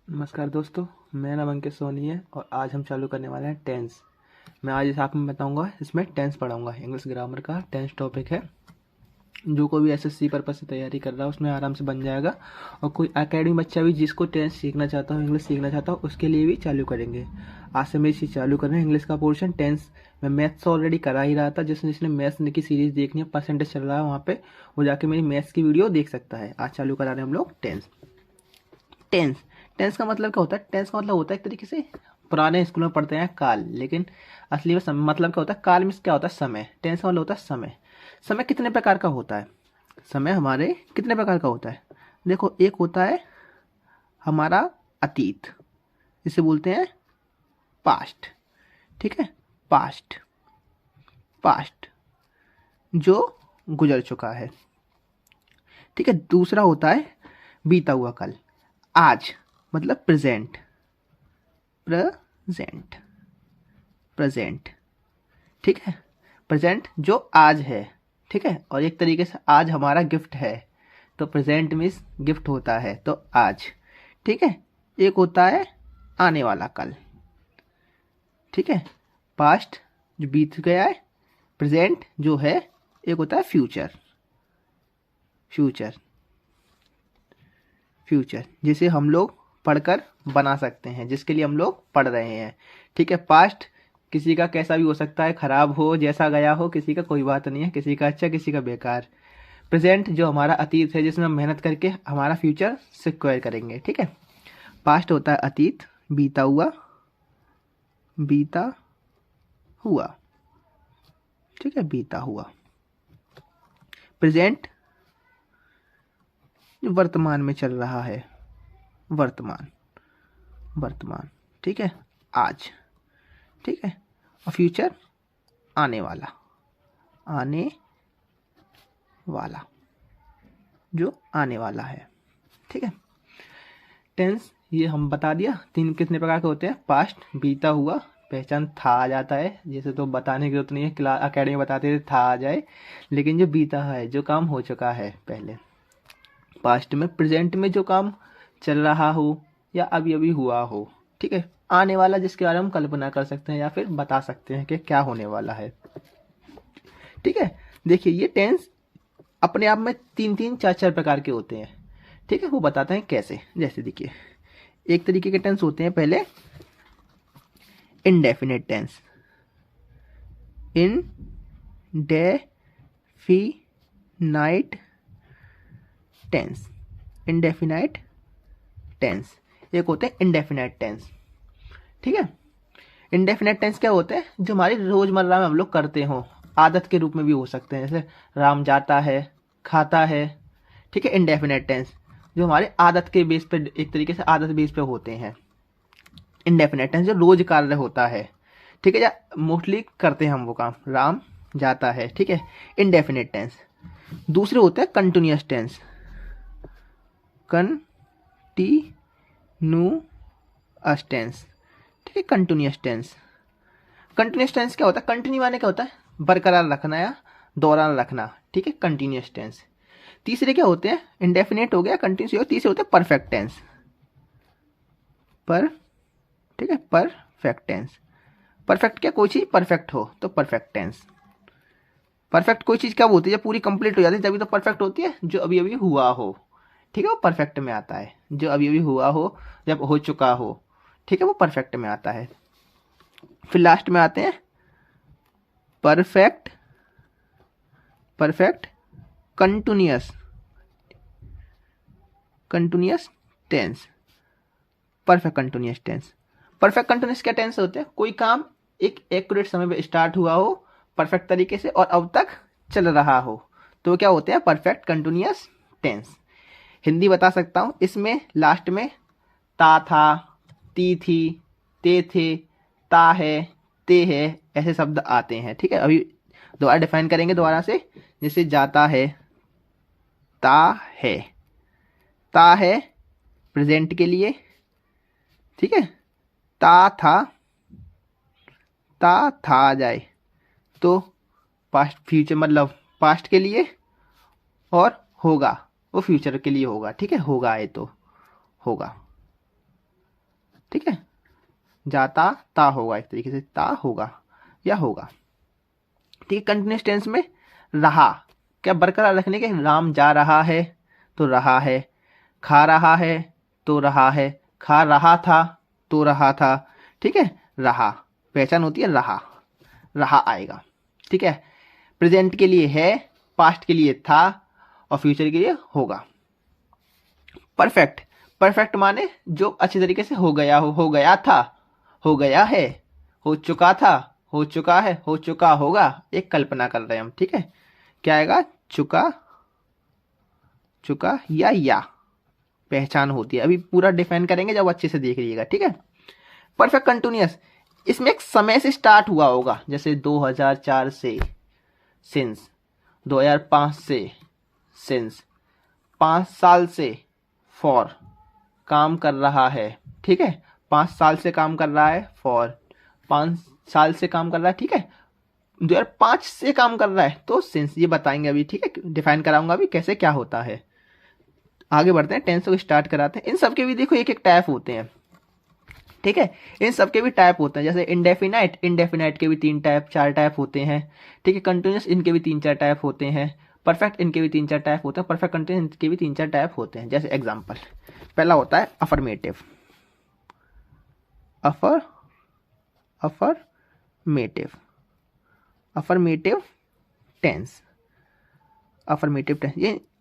नमस्कार दोस्तों, मेरा नाम अंकित सोनी है और आज हम चालू करने वाले हैं टेंस। मैं आज इस आपको बताऊंगा, इसमें टेंस पढ़ाऊंगा। इंग्लिश ग्रामर का टेंस टॉपिक है जो कोई भी एसएससी पर्पज से तैयारी कर रहा है उसमें आराम से बन जाएगा। और कोई एकेडमी बच्चा भी जिसको टेंस सीखना चाहता हो, इंग्लिश सीखना चाहता हो, उसके लिए भी चालू करेंगे। आज से मैं इसी चालू कर रहे हैं इंग्लिश का पोर्शन। टेंस मैं मैथ्स ऑलरेडी करा ही रहा था। जिसने मैथ्स की सीरीज देखनी है, परसेंटेज चल रहा है वहाँ पे, वो जाके मेरी मैथ्स की वीडियो देख सकता है। आज चालू करा रहे हैं हम लोग टेंस। टेंस टेंस का मतलब क्या होता है? टेंस का मतलब होता है एक तरीके से, पुराने स्कूल में पढ़ते हैं काल, लेकिन असली में मतलब क्या होता है? काल में क्या होता है? समय। टेंस का मतलब होता है समय। समय कितने प्रकार का होता है? समय हमारे कितने प्रकार का होता है? देखो, एक होता है हमारा अतीत, इसे बोलते हैं पास्ट। ठीक है, पास्ट। पास्ट जो गुजर चुका है। ठीक है, दूसरा होता है बीता हुआ कल। आज मतलब प्रेजेंट। प्रेजेंट प्रेजेंट ठीक है, प्रेजेंट जो आज है। ठीक है, और एक तरीके से आज हमारा गिफ्ट है, तो प्रेजेंट मीन्स गिफ्ट होता है, तो आज। ठीक है, एक होता है आने वाला कल। ठीक है, पास्ट जो बीत गया है, प्रेजेंट जो है, एक होता है फ्यूचर। फ्यूचर फ्यूचर जिसे हम लोग पढ़कर बना सकते हैं, जिसके लिए हम लोग पढ़ रहे हैं। ठीक है, पास्ट किसी का कैसा भी हो सकता है, खराब हो, जैसा गया हो, किसी का कोई बात नहीं है, किसी का अच्छा, किसी का बेकार। प्रेजेंट जो हमारा अतीत है, जिसमें हम मेहनत करके हमारा फ्यूचर सिक्योर करेंगे। ठीक है, पास्ट होता है अतीत, बीता हुआ, बीता हुआ। ठीक है, बीता हुआ। प्रेजेंट जो वर्तमान में चल रहा है, वर्तमान। वर्तमान ठीक है, आज। ठीक है, और फ्यूचर आने वाला। आने वाला जो आने वाला है। ठीक है, टेंस ये हम बता दिया। तीन कितने प्रकार के होते हैं? पास्ट, बीता हुआ, पहचान था आ जाता है, जैसे तो बताने की जरूरत नहीं है, क्लास अकेडमी में बताते थे था आ जाए, लेकिन जो बीता है, जो काम हो चुका है पहले। पास्ट में, प्रेजेंट में जो काम चल रहा हो या अभी अभी हुआ हो। ठीक है, आने वाला जिसके बारे में हम कल्पना कर सकते हैं या फिर बता सकते हैं कि क्या होने वाला है। ठीक है, देखिए ये टेंस अपने आप में तीन तीन चार चार प्रकार के होते हैं। ठीक है, वो बताते हैं कैसे। जैसे देखिए, एक तरीके के टेंस होते हैं पहले indefinite tense. Indefinite tense. Indefinite tense एक होते हैं इंडेफिनाइट टेंस। ठीक है, इंडेफिनाइट टेंस क्या होते हैं? जो हमारी रोजमर्रा में हम लोग करते हो, आदत के रूप में भी हो सकते हैं, जैसे राम जाता है, खाता है। ठीक है, इंडेफिनाइट टेंस जो हमारे आदत के बेस पे, एक तरीके से आदत बेस पे होते हैं। इंडेफिनाइट टेंस जो रोज कार्य होता है। ठीक है, या मोस्टली करते हैं हम वो काम, राम जाता है। ठीक है, इंडेफिनिट टेंस। दूसरे होते हैं कंटिन्यूअस टेंस। Continuous tense. ठीक है, कंटिन्यूअस टेंस। कंटिन्यूअस टेंस क्या होता है? कंटिन्यू माने क्या होता है? बरकरार रखना या दौरान रखना। ठीक है, कंटिन्यूअस टेंस। तीसरे क्या होते हैं? इंडेफिनेट हो गया, कंटिन्यूस हो गया। तीसरे होते हैं परफेक्ट टेंस। पर ठीक है, परफेक्ट टेंस। परफेक्ट क्या? कोई चीज परफेक्ट हो तो परफेक्ट टेंस। परफेक्ट कोई चीज कब होती है? जब पूरी कंप्लीट हो जाती है, तभी तो परफेक्ट होती है। जो अभी अभी हुआ हो, ठीक है, वो परफेक्ट में आता है। जो अभी अभी हुआ हो, जब हो चुका हो, ठीक है, वो परफेक्ट में आता है। फिर लास्ट में आते हैं perfect perfect continuous continuous tense. Perfect continuous tense. Perfect continuous क्या टेंस होते हैं? कोई काम एक एक्यूरेट समय पे स्टार्ट हुआ हो परफेक्ट तरीके से और अब तक चल रहा हो, तो क्या होते हैं? Perfect continuous tense. हिंदी बता सकता हूं, इसमें लास्ट में ता था, ती थी, ते थे, ता है, ते है, ऐसे शब्द आते हैं। ठीक है, अभी दोबारा डिफाइन करेंगे दोबारा से। जैसे जाता है, ता है। ता है प्रेजेंट के लिए। ठीक है, ता था, ता था आ जाए तो पास्ट, फ्यूचर मतलब पास्ट के लिए, और होगा वो फ्यूचर के लिए होगा। ठीक है, होगा आए तो होगा। ठीक है, जाता ता होगा, एक तरीके से ता होगा या होगा। ठीक है, कंटिन्यूस टेंस में रहा क्या बरकरार रखने के, राम जा रहा है तो रहा है, खा रहा है तो रहा है, खा रहा था तो रहा था। ठीक है, रहा पहचान होती है रहा, रहा आएगा। ठीक है, प्रेजेंट के लिए है, पास्ट के लिए था और फ्यूचर के लिए होगा। परफेक्ट, परफेक्ट माने जो अच्छी तरीके से हो गया हो गया था, हो गया है, हो चुका था, हो चुका है, हो चुका होगा। एक कल्पना कर रहे हैं हम। ठीक है, क्या आएगा, चुका, चुका या पहचान होती है। अभी पूरा डिफाइन करेंगे जब अच्छे से देख लीजिएगा। ठीक है, परफेक्ट कंटिन्यूअस, इसमें एक समय से स्टार्ट हुआ होगा, जैसे 2004 से, सिंस 2005 से, सिंस 5 साल से, फॉर काम कर रहा है। ठीक है, 5 साल से काम कर रहा है, फॉर 5 साल से काम कर रहा है। ठीक है, 2005 से काम कर रहा है तो सिंस, ये बताएंगे अभी। ठीक है, डिफाइन कराऊंगा अभी कैसे क्या होता है। आगे बढ़ते हैं, टेंस को स्टार्ट कराते हैं। इन सबके भी देखो एक एक टाइप होते हैं। ठीक है, इन सबके भी टाइप होते हैं, जैसे इंडेफिनाइट, इंडेफिनाइट के भी 3 टाइप 4 टाइप होते हैं। ठीक है, कंटिन्यूस इनके भी 3-4 टाइप होते हैं, परफेक्ट इनके भी 3-4 टाइप होते हैं, परफेक्ट कंटिन्यूस इनके भी 3-4 टाइप होते हैं। जैसे एग्जांपल, पहला होता है affirmative, affirmative, affirmative tense, affirmative tense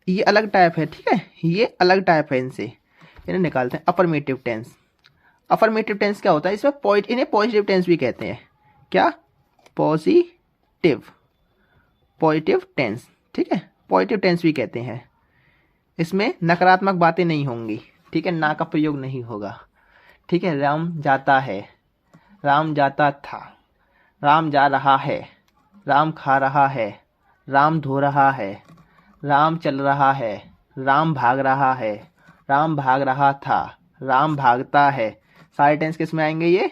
ये अलग टाइप है। ठीक है, ये अलग टाइप है, इनसे इन्हें निकालते हैं। अफर्मेटिव टेंस, अफर्मेटिव टेंस क्या होता है, इसमें इन्हें पॉजिटिव टेंस भी कहते हैं। क्या, पॉजिटिव, पॉजिटिव टेंस। ठीक है, पॉजिटिव टेंस भी कहते हैं। इसमें नकारात्मक बातें नहीं होंगी। ठीक है, ना का प्रयोग नहीं होगा। ठीक है, राम जाता है, राम जाता था, राम जा रहा है, राम खा रहा है, राम धो रहा है, राम चल रहा है, राम भाग रहा है, राम भाग रहा था, राम भागता है। सारे टेंस किस में आएंगे, ये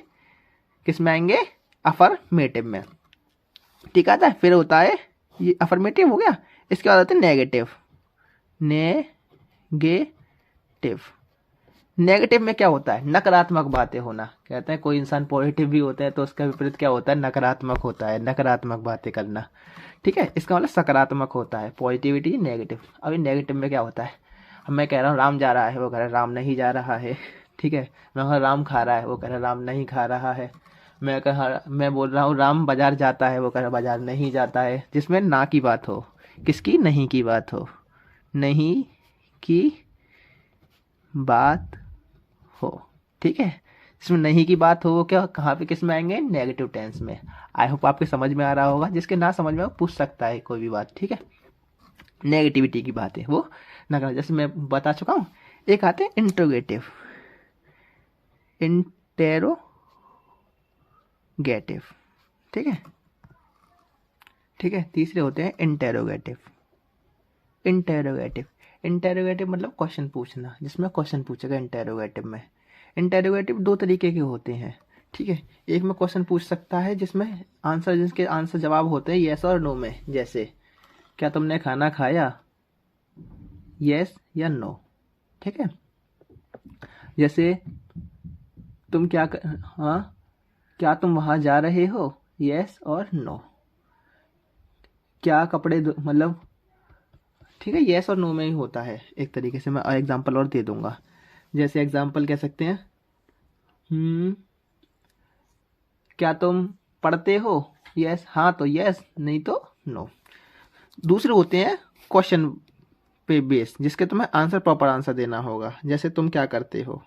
किस में आएंगे, अफर्मेटिव में। ठीक आता है। फिर होता है, ये अफर्मेटिव हो गया, इसके बाद आते हैं नेगेटिव, नेगेटिव। नेगेटिव में क्या होता है, नकारात्मक बातें होना। कहते हैं कोई इंसान पॉजिटिव भी होता है तो उसका विपरीत क्या होता है, नकारात्मक होता है, नकारात्मक बातें करना। ठीक है, इसका मतलब सकारात्मक होता है, पॉजिटिविटी नेगेटिव। अभी नेगेटिव में क्या होता है, मैं कह रहा हूँ राम जा रहा है, वो कह रहा है राम नहीं जा रहा है। ठीक है, मैं कह राम खा रहा है, वो कह रहा है राम नहीं खा रहा है। मैं बोल रहा हूँ राम बाजार जाता है, वो कह रहा है बाजार नहीं जाता है। जिसमें ना की बात हो, किसकी, नहीं की बात हो, नहीं की बात हो। ठीक है, इसमें नहीं की बात हो, वो क्या कहाँ पे किस में आएंगे, नेगेटिव टेंस में। आई होप आपके समझ में आ रहा होगा, जिसके ना समझ में वो पूछ सकता है कोई भी बात। ठीक है, नेगेटिविटी की बात है वो नकार, जैसे मैं बता चुका हूँ। एक आते हैं इंट्रोगेटिव, इंटेरोगेटिव। ठीक है, ठीक है, तीसरे होते हैं इंटेरोगेटिव, इंटेरोगेटिव। इंटेरोगेटिव मतलब क्वेश्चन पूछना, जिसमें क्वेश्चन पूछेगा इंटेरोगेटिव में। इंटेरोगेटिव 2 तरीके के होते हैं। ठीक है, एक में क्वेश्चन पूछ सकता है जिसमें आंसर, जिसके आंसर जवाब होते हैं येस और नो में। जैसे क्या तुमने खाना खाया, येस या नो। ठीक है, जैसे तुम हाँ, क्या तुम वहां जा रहे हो, येस और नो। क्या कपड़े मतलब, ठीक है, येस और नो में ही होता है। एक तरीके से मैं एग्जांपल और दे दूंगा। जैसे एग्जांपल कह सकते हैं, क्या तुम पढ़ते हो, यस हाँ तो यस, नहीं तो नो। दूसरे होते हैं क्वेश्चन पे बेस, जिसके तुम्हें आंसर, प्रॉपर आंसर देना होगा। जैसे तुम क्या करते हो।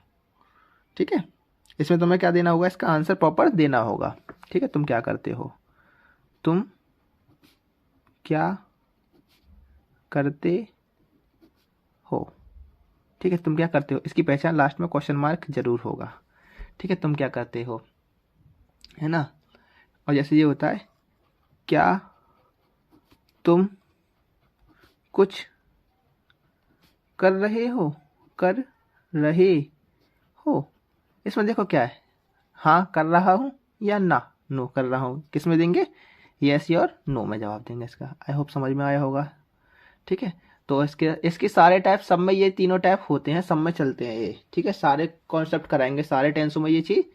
ठीक है, इसमें तुम्हें क्या देना होगा, इसका आंसर प्रॉपर देना होगा। ठीक है, तुम क्या करते हो, तुम क्या करते हो। ठीक है, तुम क्या करते हो, इसकी पहचान लास्ट में क्वेश्चन मार्क जरूर होगा। ठीक है, तुम क्या करते हो, है ना। और जैसे ये होता है, क्या तुम कुछ कर रहे हो, कर रहे हो। इसमें देखो क्या है, हाँ कर रहा हूँ या ना, नो कर रहा हूँ। किस में देंगे, यस और नो में जवाब देंगे इसका। आई होप समझ में आया होगा। ठीक है, तो इसके सारे टाइप सब में ये तीनों टाइप होते हैं, सब में चलते हैं ये, ठीक है। सारे कॉन्सेप्ट कराएंगे, सारे टेंसों में ये चीज़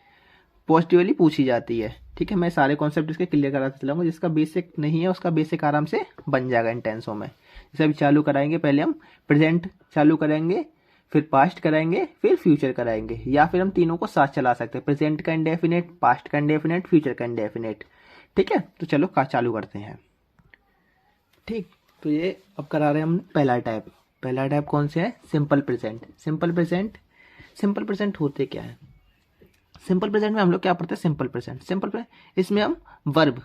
पॉजिटिवली पूछी जाती है, ठीक है। मैं सारे कॉन्सेप्ट इसके क्लियर कराते चलाऊंगा, जिसका बेसिक नहीं है उसका बेसिक आराम से बन जाएगा इन टेंसों में। जैसे अभी चालू कराएंगे, पहले हम प्रेजेंट चालू करेंगे, फिर पास्ट कराएंगे, फिर फ्यूचर कराएंगे, या फिर हम तीनों को साथ चला सकते हैं, प्रेजेंट का इंडेफिनेट, पास्ट का इंडेफिनेट, फ्यूचर का इंडेफिनेट, ठीक है। तो चलो चालू करते हैं, ठीक। तो ये अब करा रहे हैं हम पहला टाइप। पहला टाइप कौन से है? Simple present. सिंपल प्रेजेंट होते क्या है? सिंपल प्रेजेंट में हम लोग क्या पढ़ते हैं? सिंपल प्रेजेंट इसमें हम वर्ब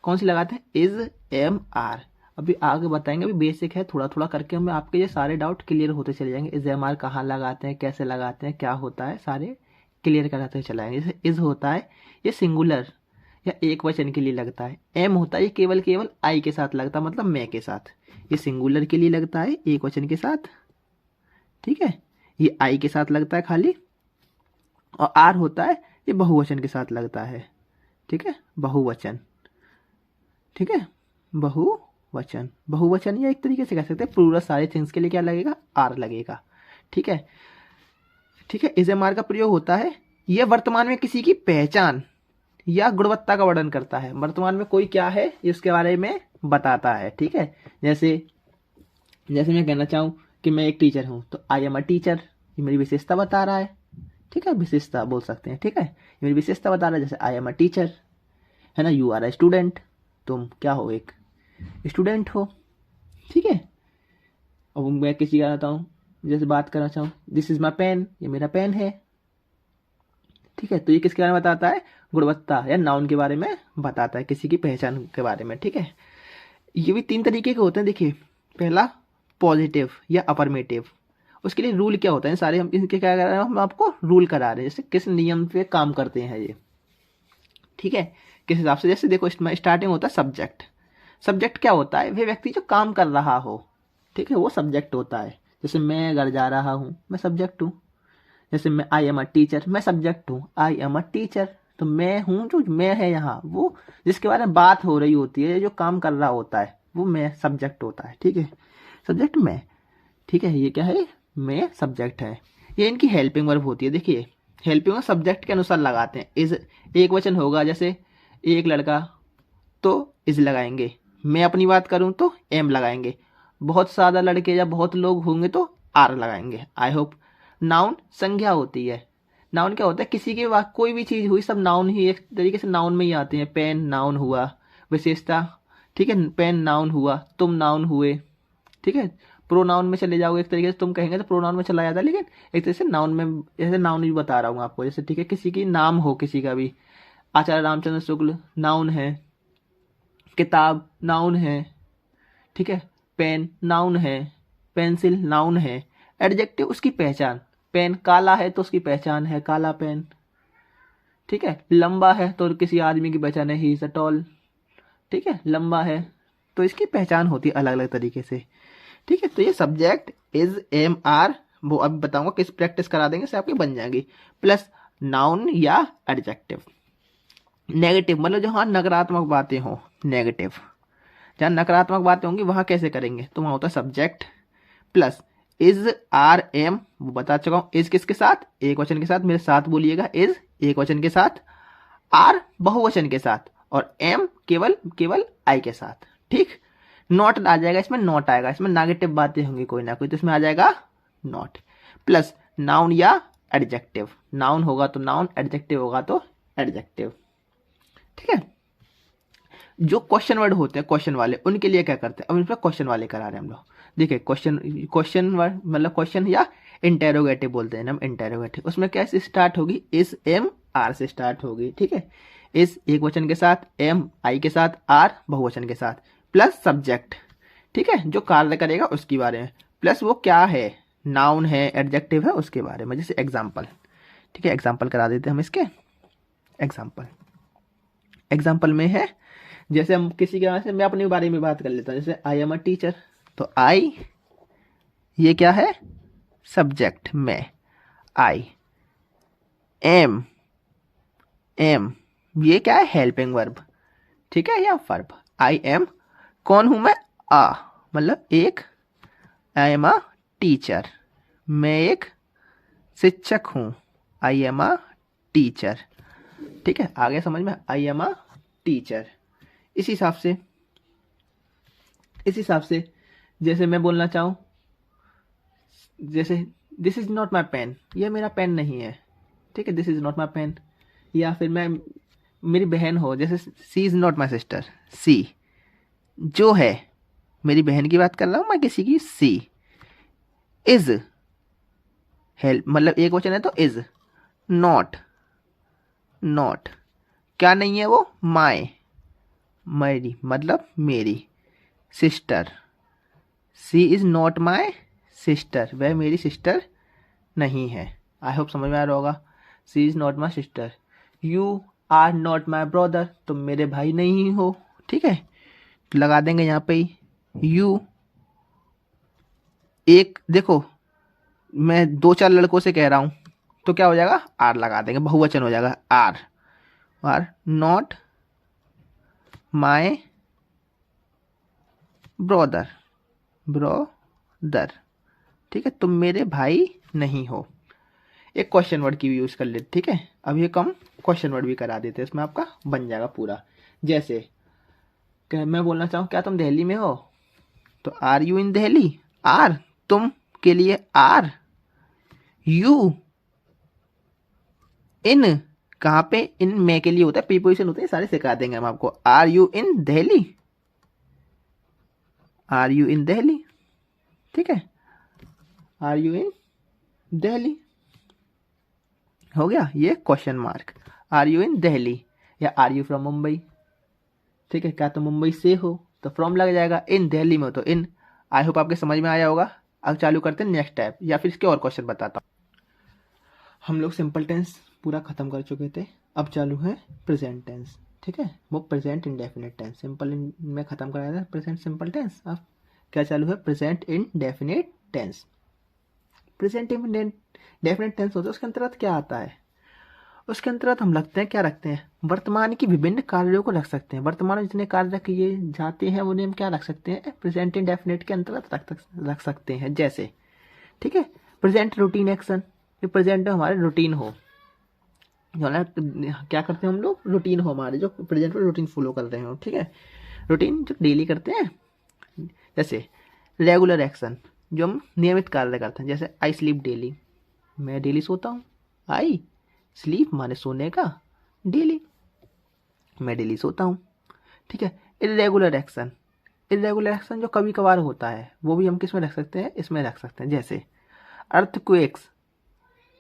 कौन सी लगाते हैं? Is, am, are. अभी आगे बताएंगे, अभी बेसिक है, थोड़ा थोड़ा करके हमें आपके ये सारे डाउट क्लियर होते चले जाएंगे। इज, एम, आर कहाँ लगाते हैं, कैसे लगाते हैं, क्या होता है, सारे क्लियर कराते चले जाएंगे। जैसे इज होता है ये सिंगुलर या एक वचन के लिए लगता है। एम होता है ये केवल आई के साथ लगता है, मतलब मैं के साथ। ये सिंगुलर के लिए लगता है एक वचन के साथ, ठीक है। ये आई के साथ लगता है खाली। और आर होता है ये बहुवचन के साथ लगता है, ठीक है, बहुवचन, ठीक है, बहुवचन या एक तरीके से कह सकते हैं पूरा सारे थिंग्स के लिए क्या लगेगा? आर लगेगा, ठीक है, ठीक है। इज, एम, आर का प्रयोग होता है यह वर्तमान में किसी की पहचान या गुणवत्ता का वर्णन करता है। वर्तमान में कोई क्या है ये उसके बारे में बताता है, ठीक है। जैसे मैं कहना चाहूँ कि मैं एक टीचर हूँ, तो आई एम अ टीचर, ये मेरी विशेषता बता रहा है, ठीक है, विशेषता बोल सकते हैं, ठीक है, ये मेरी विशेषता बता रहा है। जैसे आई एम अ टीचर, है ना। यू आर अ स्टूडेंट, तुम क्या हो? एक स्टूडेंट हो, ठीक है। अब मैं किसी का आता हूँ, जैसे बात करना चाहूँ, दिस इज माई पेन, ये मेरा पेन है, ठीक है। तो ये किसके बारे में बताता है? गुणवत्ता या नाउन के बारे में बताता है, किसी की पहचान के बारे में, ठीक है। ये भी तीन तरीके के होते हैं, देखिए। पहला पॉजिटिव या अफर्मेटिव, उसके लिए रूल क्या होता है? सारे हम इनके क्या कर रहे हैं, हम आपको रूल करा रहे हैं, जैसे किस नियम पे काम करते हैं ये, ठीक है, किस हिसाब से। जैसे देखो इसमें स्टार्टिंग होता है सब्जेक्ट। सब्जेक्ट क्या होता है? वह व्यक्ति जो काम कर रहा हो, ठीक है, वो सब्जेक्ट होता है। जैसे मैं घर जा रहा हूँ, मैं सब्जेक्ट हूँ। जैसे मैं आई एम अ टीचर, मैं सब्जेक्ट हूँ, आई एम अ टीचर। तो मैं हूँ, जो मैं है यहाँ, वो जिसके बारे में बात हो रही होती है, जो काम कर रहा होता है, वो मैं सब्जेक्ट होता है, ठीक है। सब्जेक्ट मैं, ठीक है, ये क्या है? मैं सब्जेक्ट है। ये इनकी हेल्पिंग वर्ब होती है, देखिए हेल्पिंग वर्ब सब्जेक्ट के अनुसार लगाते हैं। इज एक वचन होगा, जैसे एक लड़का, तो इज लगाएंगे। मैं अपनी बात करूं तो एम लगाएंगे। बहुत ज़्यादा लड़के या बहुत लोग होंगे तो आर लगाएंगे। I hope. नाउन संज्ञा होती है। नाउन क्या होता है? किसी के बाद कोई भी चीज़ हुई, सब नाउन ही एक तरीके से नाउन में ही आते हैं। पेन नाउन हुआ, विशेषता, ठीक है, पेन नाउन हुआ, तुम नाउन हुए, ठीक है। प्रोनाउन में चले जाओगे, एक तरीके से तुम कहेंगे तो प्रोनाउन में चला जाता है, लेकिन एक तरह से नाउन में, जैसे नाउन भी बता रहा हूँ आपको, जैसे ठीक है, किसी की नाम हो, किसी का भी, आचार्य रामचंद्र शुक्ल नाउन है, किताब नाउन है, ठीक है, पेन नाउन है, पेंसिल नाउन है। एडजेक्टिव उसकी पहचान, पेन काला है तो उसकी पहचान है काला पेन, ठीक है। लंबा है तो किसी आदमी की पहचान है, ही इज अ टॉल, ठीक है, लंबा है तो इसकी पहचान होती है अलग अलग तरीके से, ठीक है। तो ये सब्जेक्ट इज, एम, आर, वो अभी बताऊंगा किस प्रैक्टिस करा देंगे से आपकी बन जाएगी। प्लस नाउन या एडजेक्टिव। नेगेटिव मतलब जहाँ नकारात्मक बातें हों, नेगेटिव। जहाँ नकारात्मक बातें होंगी वहाँ कैसे करेंगे? तो वहाँ होता है subject plus is, are, am, वो बता चुका हूँ। इज किसके साथ? एक वचन के साथ, मेरे साथ बोलिएगा। इज एक वचन के साथ, आर बहुवचन के साथ, और एम केवल आई के साथ, ठीक। नॉट आ जाएगा इसमें, नॉट आएगा इसमें, नेगेटिव बातें होंगी कोई ना कोई, तो इसमें आ जाएगा नॉट। प्लस नाउन या एडजेक्टिव। नाउन होगा तो नाउन, एडजेक्टिव होगा तो एडजेक्टिव, ठीक है। जो क्वेश्चन वर्ड होते हैं, क्वेश्चन वाले, उनके लिए क्या करते हैं? अब इस पर क्वेश्चन वाले करा रहे हैं हम लोग। देखिए क्वेश्चन वर्ड मतलब क्वेश्चन या इंटेरोगेटिव बोलते हैं ना हम, इंटेरोगेटिव। उसमें कैसे स्टार्ट होगी? इस, एम, आर से स्टार्ट होगी, ठीक है। इस एक वचन के साथ, एम आई के साथ, आर बहुवचन के साथ, प्लस सब्जेक्ट, ठीक है, जो कार्य करेगा उसके बारे में, प्लस वो क्या है, नाउन है, एडजेक्टिव है, उसके बारे में। जैसे एग्जाम्पल, ठीक है, एग्जाम्पल करा देते हैं हम इसके। एग्जाम्पल में है, जैसे हम किसी के बारे से, मैं अपने बारे में बात कर लेता हूँ। जैसे आई एम अ टीचर, तो आई ये क्या है? सब्जेक्ट में। आई एम ये क्या है? हेल्पिंग वर्ब, ठीक है, या वर्ब। आई एम कौन हूं मैं? मतलब एक आई एम अ टीचर, मैं एक शिक्षक हूँ। I am a teacher. ठीक है, आगे समझ में, आई एम अ टीचर। इस हिसाब से जैसे मैं बोलना चाहूँ, जैसे this is not my pen, ये मेरा पेन नहीं है। ठीक है, this is not my pen. या फिर मैं, मेरी बहन हो, जैसे she is not my sister, she जो है, मेरी बहन की बात कर रहा हूँ मैं, किसी की। सी इज, हेल्प मतलब एक वचन है तो इज। नॉट, नॉट क्या नहीं है वो, माई, मेरी मतलब मेरी। Sister, she is not my sister, वह मेरी सिस्टर नहीं है। आई होप समझ में आ रहा होगा। She is not my sister. You are not my brother, तुम मेरे भाई नहीं हो। ठीक है, तो लगा देंगे यहाँ पे यू। एक देखो, मैं दो चार लड़कों से कह रहा हूँ तो क्या हो जाएगा, आर लगा देंगे, बहुवचन हो जाएगा। Are, are not my brother, brother. ठीक है, तुम मेरे भाई नहीं हो। एक क्वेश्चन वर्ड की भी यूज कर लेते। ठीक है, अब ये कम क्वेश्चन वर्ड भी करा देते हैं, इसमें आपका बन जाएगा पूरा। जैसे मैं बोलना चाहूँ, क्या तुम दिल्ली में हो, तो are you in Delhi. Are तुम के लिए आर, यू इन कहाँ पे, इन मैं के लिए होता है, प्रीपोजिशन होते हैं, सारे सिखा देंगे हम आपको। Are you in Delhi, are you in Delhi. ठीक है, आर यू इन दिल्ली हो गया ये question mark. Are you in Delhi, या आर यू फ्रॉम मुंबई। ठीक है, क्या तुम मुंबई से हो, तो फ्रॉम लग जाएगा। इन दिल्ली में हो तो इन। आई होप आपके समझ में आया होगा। अब चालू करते हैं नेक्स्ट टाइप, या फिर इसके और क्वेश्चन बताता हूँ। हम लोग सिंपल टेंस पूरा खत्म कर चुके थे, अब चालू है प्रेजेंट टेंस। ठीक है, वो प्रेजेंट इंडेफिनिट टेंस। सिंपल में खत्म कराया था प्रेजेंट सिंपल टेंस। अब क्या चालू है, present indefinite tense. Present indefinite tense होता है, उसके अंतर्गत क्या आता है, उसके अंतर्गत हम रखते हैं, क्या रखते हैं, वर्तमान की विभिन्न कार्यों को रख सकते हैं। वर्तमान में जितने कार्य किए जाते हैं उन्हें हम क्या रख सकते हैं, प्रेजेंट इंडेफिनिट के अंतर्गत रख सकते हैं। जैसे, ठीक है, प्रेजेंट रूटीन एक्शन, ये प्रेजेंट में हमारे रूटीन हो, जो ना क्या करते हैं हम लोग, रूटीन हो हमारे, जो प्रेजेंट में रूटीन फॉलो कर रहे हो। ठीक है, रूटीन जो डेली करते हैं। जैसे रेगुलर एक्शन, जो हम नियमित कार्य करते हैं। जैसे आई स्लीप डेली, मैं डेली सोता हूँ। आई स्लीप माने सोने का, डेली मैं डेली सोता हूँ। ठीक है, इरेगुलर एक्शन, इरेगुलर एक्शन जो कभी कभार होता है, वो भी हम किस में रख सकते हैं, इसमें रख सकते हैं। जैसे अर्थक्वेक्स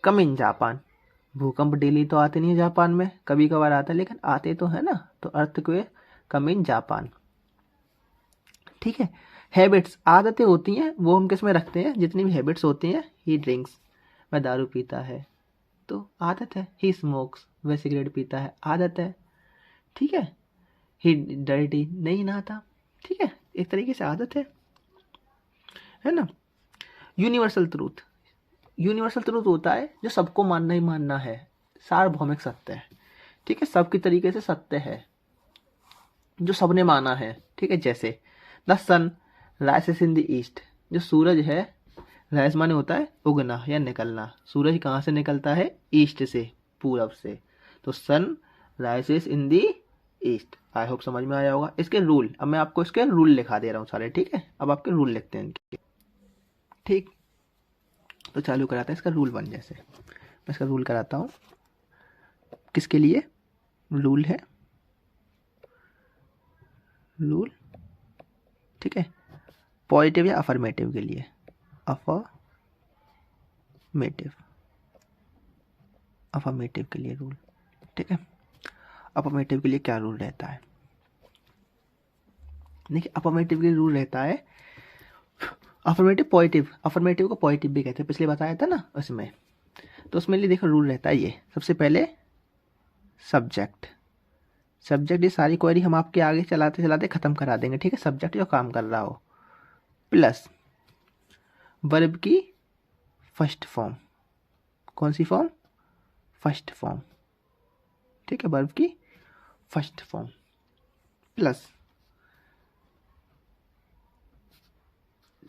कम इन जापान, भूकंप डेली तो आते नहीं है जापान में, कभी कभार आता है, लेकिन आते तो है ना। तो अर्थक्वेक कम इन जापान। ठीक है, हैबिट्स आदतें होती हैं, वो हम किस में रखते हैं, जितनी भी हैबिट्स होती हैं। ही ड्रिंक्स, वह दारू पीता है तो आदत है। ही स्मोक्स, वह सिगरेट पीता है, आदत है। ठीक है, ही डर्टी, नहीं नहाता। ठीक है, एक तरीके से आदत है ना। यूनिवर्सल ट्रूथ, यूनिवर्सल ट्रूथ होता है जो सबको मानना ही मानना है, सार्वभौमिक सत्य है। ठीक है, सबकी तरीके से सत्य है, जो सबने माना है। ठीक है, जैसे the sun rises in the east, जो सूरज है, राइस माने होता है उगना या निकलना। सूरज कहाँ से निकलता है, ईस्ट से, पूरब से। तो sun rises in the east. I hope समझ में आया होगा। इसके रूल, अब मैं आपको इसके रूल लिखा दे रहा हूँ सारे। ठीक है, अब आपके रूल लिखते हैं इनके। ठीक, तो चालू कराते हैं इसका रूल वन। जैसे मैं इसका रूल कराता हूँ, किसके लिए रूल है, रूल। ठीक है, पॉजिटिव या अफर्मेटिव के लिए, अफर्मेटिव, अफर्मेटिव के लिए रूल। ठीक है, अफर्मेटिव के लिए क्या रूल रहता है, देखिए अफर्मेटिव के लिए रूल रहता है, अफर्मेटिव पॉजिटिव, अफर्मेटिव को पॉजिटिव भी कहते हैं, पिछले बताया था ना उसमें। तो उसमें लिए देखो रूल रहता है ये, सबसे पहले सब्जेक्ट, सब्जेक्ट ये सारी क्वेरी हम आपके आगे चलाते चलाते खत्म करा देंगे। ठीक है, सब्जेक्ट जो काम कर रहा हो, प्लस वर्ब की फर्स्ट फॉर्म, कौन सी फॉर्म, फर्स्ट फॉर्म। ठीक है, वर्ब की फर्स्ट फॉर्म, प्लस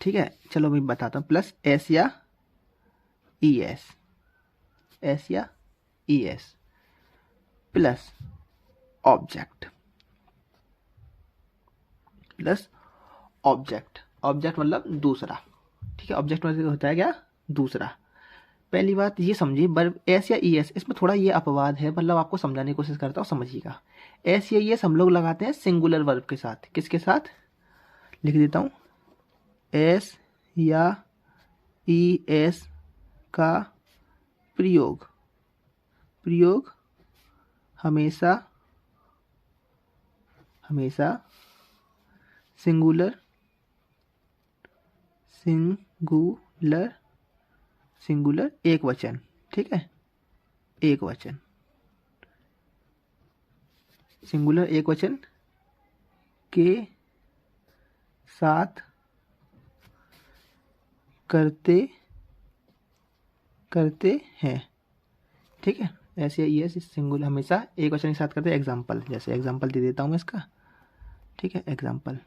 ठीक है, चलो मैं बताता हूँ। प्लस एस या ई एस, एस या E S plus object, plus object. Object मतलब दूसरा, ठीक है। ऑब्जेक्ट मतलब होता है क्या, दूसरा। पहली बात ये समझिए, वर्ब एस या ई एस, इसमें थोड़ा ये अपवाद है, मतलब आपको समझाने की कोशिश करता हूँ, समझिएगा। एस या ई एस हम लोग लगाते हैं सिंगुलर वर्ब के साथ। किसके साथ, लिख देता हूँ, एस या ई एस का प्रयोग, प्रयोग हमेशा, हमेशा सिंगुलर, सिंगुलर, सिंगुलर एक वचन, ठीक है, एक वचन, सिंगुलर एक वचन के साथ करते, करते हैं, ठीक है। ऐसे ये सिंगुलर हमेशा एक वचन के साथ करते हैं। एग्जाम्पल, जैसे एग्जाम्पल दे देता हूँ मैं इसका, ठीक है। एग्जाम्पल,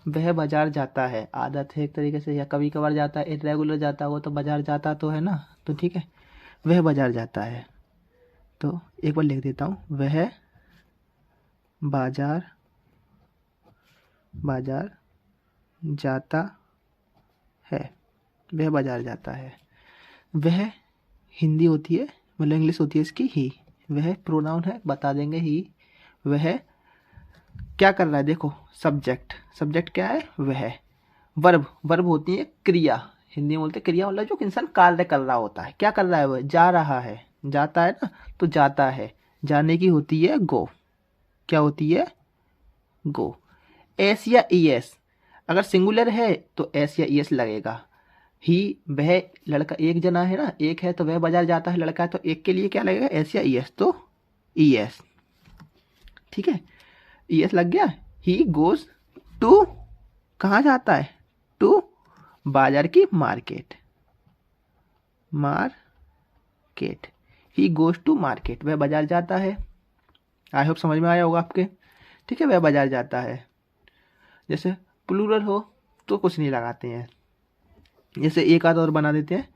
वह बाजार जाता है, आदत है एक तरीके से, या कभी कभार जाता है, इरेगुलर जाता है वो तो, बाजार जाता तो है ना, तो ठीक है, वह बाजार जाता है। तो एक बार लिख देता हूँ, वह बाजार, बाजार जाता है, वह बाजार जाता है। वह हिंदी होती है, मतलब इंग्लिश होती है इसकी ही। वह प्रोनाउन है, बता देंगे ही। वह क्या कर रहा है, देखो सब्जेक्ट, सब्जेक्ट क्या है, वह। वर्ब, वर्ब होती है क्रिया, हिंदी में बोलते क्रिया, मतलब जो इंसान कार्य कर रहा होता है। क्या कर रहा है, वह जा रहा है, जाता है ना, तो जाता है, जाने की होती है गो। क्या होती है, गो। एस या ई एस, अगर सिंगुलर है तो एस या ई एस लगेगा। ही, वह लड़का, एक जना है ना, एक है तो वह बाजार जाता है, लड़का है तो एक के लिए क्या लगेगा, एस या ई एस, तो ई एस, ठीक है। ई एस लग गया। ही गोज टू, कहाँ जाता है, टू बाजार की, market, market. He goes to market, वह बाजार जाता है। आई होप समझ में आया होगा आपके, ठीक है। वह बाजार जाता है। जैसे प्लूरल हो तो कुछ नहीं लगाते हैं, जैसे एक आध और बना देते हैं,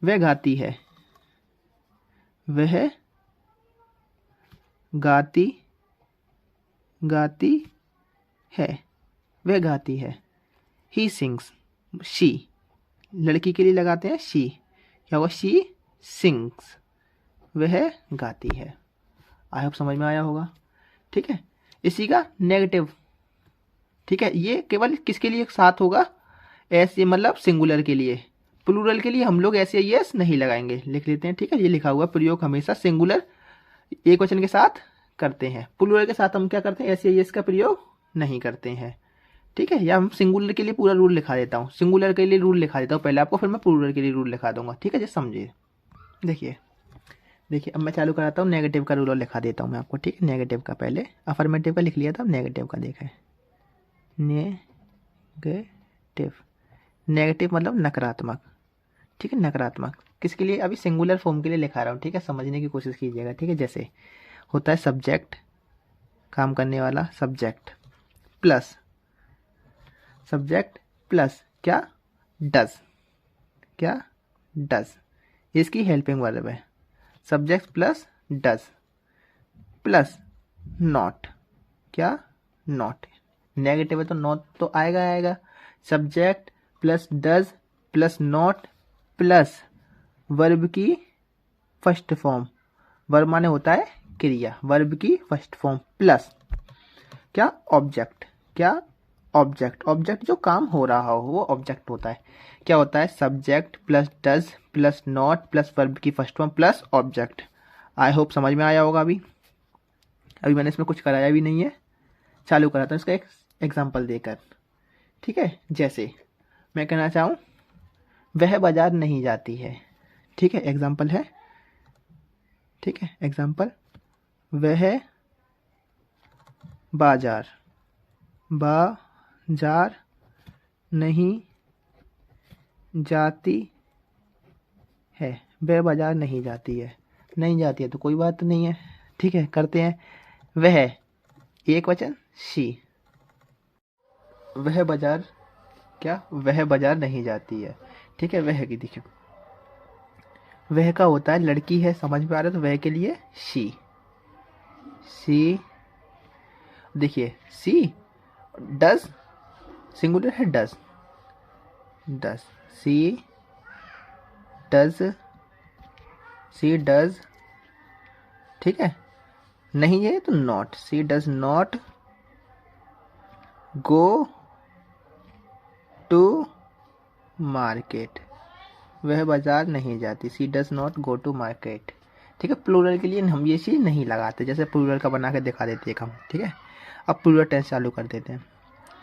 वह गाती है, वह गाती, गाती है, वह गाती है। ही सिंग्स, शी, लड़की के लिए लगाते हैं शी, क्या हुआ, शी सिंग्स, वह गाती है। आई होप समझ में आया होगा, ठीक है। इसी का नेगेटिव, ठीक है, ये केवल किसके लिए साथ होगा, ऐसे मतलब सिंगुलर के लिए। प्लूरल के लिए हम लोग ऐसे यस नहीं लगाएंगे, लिख लेते हैं, ठीक है। ये लिखा हुआ, प्रयोग हमेशा सिंगुलर एक वचन के साथ करते हैं। प्लूरल के साथ हम क्या करते हैं, ऐसे यस का प्रयोग नहीं करते हैं, ठीक है। या हम सिंगुलर के लिए पूरा रूल लिखा देता हूँ, सिंगुलर के लिए रूल लिखा देता हूँ पहले आपको, फिर मैं प्लूरल के लिए रूल लिखा दूंगा, ठीक है, जैसे समझिए। देखिए, देखिए अब मैं चालू कराता हूँ, नेगेटिव का रूल और लिखा देता हूँ मैं आपको, ठीक है। नेगेटिव का पहले अफर्मेटिव का लिख लिया था, नेगेटिव का देखें। नेगेटिव, नेगेटिव मतलब नकारात्मक, ठीक है, नकारात्मक। किसके लिए, अभी सिंगुलर फॉर्म के लिए लिखा रहा हूँ, ठीक है, समझने की कोशिश कीजिएगा, ठीक है। जैसे होता है सब्जेक्ट, काम करने वाला, सब्जेक्ट प्लस, सब्जेक्ट प्लस क्या, डज, क्या, डज, इसकी हेल्पिंग वर्ब है। Subject plus does plus not, क्या, नॉट। नेगेटिव है तो नॉट तो आएगा, आएगा। Subject plus does plus not plus verb की फर्स्ट फॉर्म, वर्ब माने होता है क्रिया, वर्ब की फर्स्ट फॉर्म प्लस क्या, ऑब्जेक्ट, क्या, ऑब्जेक्ट। ऑब्जेक्ट जो काम हो रहा हो वो ऑब्जेक्ट होता है। क्या होता है, subject plus does plus not plus verb की first form plus object. I hope समझ में आया होगा। अभी अभी मैंने इसमें कुछ कराया भी नहीं है, चालू कराता हूँ इसका एक एग्जाम्पल देकर, ठीक है। जैसे मैं कहना चाहूँ, वह बाजार नहीं जाती है, ठीक है, एग्जाम्पल है, ठीक है। एग्जाम्पल, वह बाजार, बाजार नहीं जाती है, वह बाजार नहीं जाती है, नहीं जाती है तो कोई बात नहीं है, ठीक है। करते हैं, वह एक वचन शी, वह बाजार क्या, वह बाजार नहीं जाती है। ठीक है, वह की देखिए, वह का होता है लड़की है, समझ में आ रहा है, तो वह के लिए शी। सी, देखिए सी, डज सिंगुलर है, does, does, she does, she does. ठीक है, नहीं है तो not, she does not go to market, वह बाजार नहीं जाती, she does not go to market. ठीक है, प्लूरल के लिए हम ये चीज़ नहीं लगाते, जैसे प्लूरल का बना के दिखा देते हैं हम। ठीक है, अब प्लूरल टेंस चालू कर देते हैं।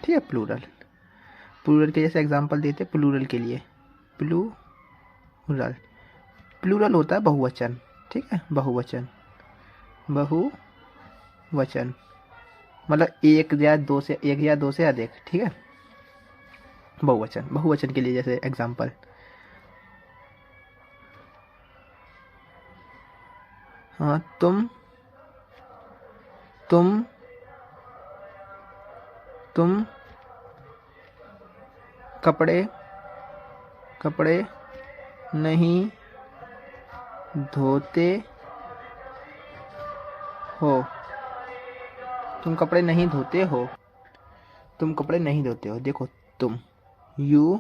ठीक है, प्लूरल, प्लूरल के जैसे एग्जांपल देते हैं प्लूरल के लिए। प्लूरल, प्लूरल होता है बहुवचन। ठीक है, बहुवचन, बहुवचन मतलब एक या दो से, एक या दो से अधिक। ठीक है, बहुवचन, बहुवचन के लिए जैसे एग्जांपल, हाँ तुम कपड़े नहीं धोते हो, तुम कपड़े नहीं धोते हो, तुम कपड़े नहीं धोते हो। देखो तुम, you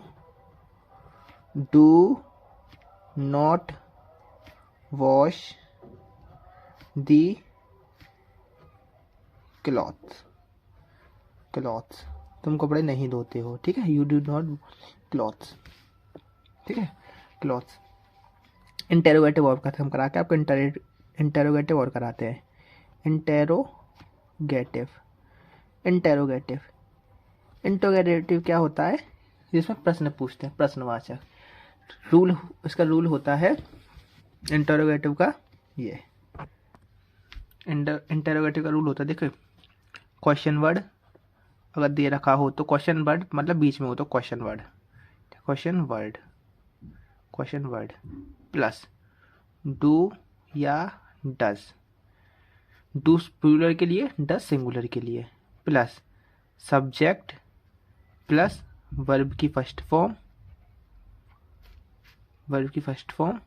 do not wash the clothes, clothes, तुम कपड़े नहीं धोते हो। ठीक है, यू डू नॉट क्लॉथ्स। ठीक है, क्लॉथ्स। इंटेरोगेटिव वर्ब का हम करा के आपको इंटेरोगेटिव वर्ब कराते हैं। इंटेरोगेटिव, इंटेरोगेटिव, इंटेरोगेटिव क्या होता है, जिसमें प्रश्न पूछते हैं, प्रश्नवाचक। रूल, इसका रूल होता है इंटेरोगेटिव का, ये इंटेरोगेटिव का रूल होता है, देखो क्वेश्चन वर्ड अगर दे रखा हो तो क्वेश्चन वर्ड मतलब बीच में हो तो question word, question word, question word plus do या डज, डू प्लूरल के लिए, डज सिंगुलर के लिए, प्लस सब्जेक्ट प्लस वर्ब की फर्स्ट फॉर्म, वर्ब की first form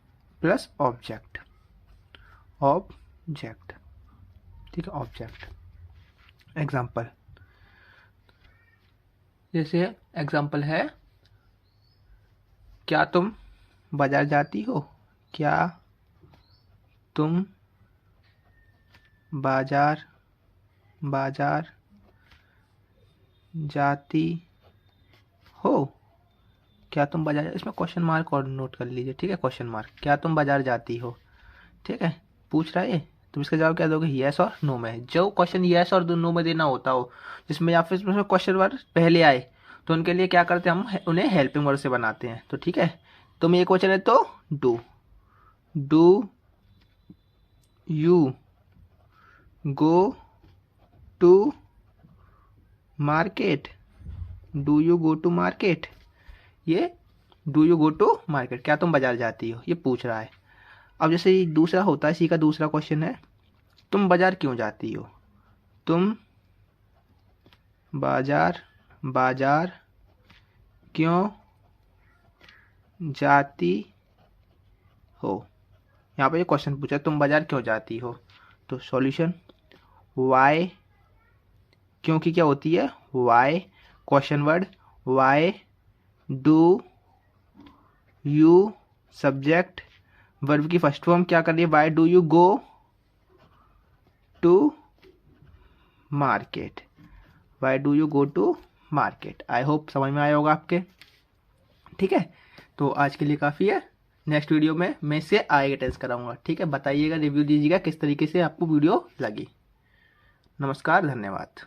plus object, object. ठीक है, ऑब्जेक्ट। एग्जाम्पल, जैसे एग्जाम्पल है, क्या तुम बाजार जाती हो, क्या तुम बाजार जाती हो, क्या तुम बाजार, इसमें क्वेश्चन मार्क और नोट कर लीजिए। ठीक है, क्वेश्चन मार्क, क्या तुम बाजार जाती हो। ठीक है, पूछ रहा है, तुम इसका जवाब क्या दोगे, यस और नो में। जो क्वेश्चन यस और नो में देना होता हो, जिसमें या फिर इसमें क्वेश्चन वर्ड पहले आए, तो उनके लिए क्या करते हैं, हम उन्हें हेल्पिंग वर्ड से बनाते हैं। तो ठीक है, तुम ये क्वेश्चन है तो do you go to market, do you go to market, ये do you go to market, क्या तुम बाजार जाती हो, ये पूछ रहा है। अब जैसे दूसरा होता है, इसी का दूसरा क्वेश्चन है, तुम बाजार क्यों जाती हो, तुम बाजार क्यों जाती हो। यहाँ पे ये क्वेश्चन पूछा, तुम बाजार क्यों जाती हो, तो सॉल्यूशन, वाई, क्योंकि क्या होती है, why, question word, why do you, subject, verb की फर्स्ट फॉर्म क्या कर रही है, why do you go to market, why do you go to market. I hope समझ में आया होगा आपके। ठीक है, तो आज के लिए काफ़ी है, नेक्स्ट वीडियो में मैं इससे आगे टेस्ट कराऊंगा। ठीक है, बताइएगा, रिव्यू दीजिएगा किस तरीके से आपको वीडियो लगी। नमस्कार, धन्यवाद।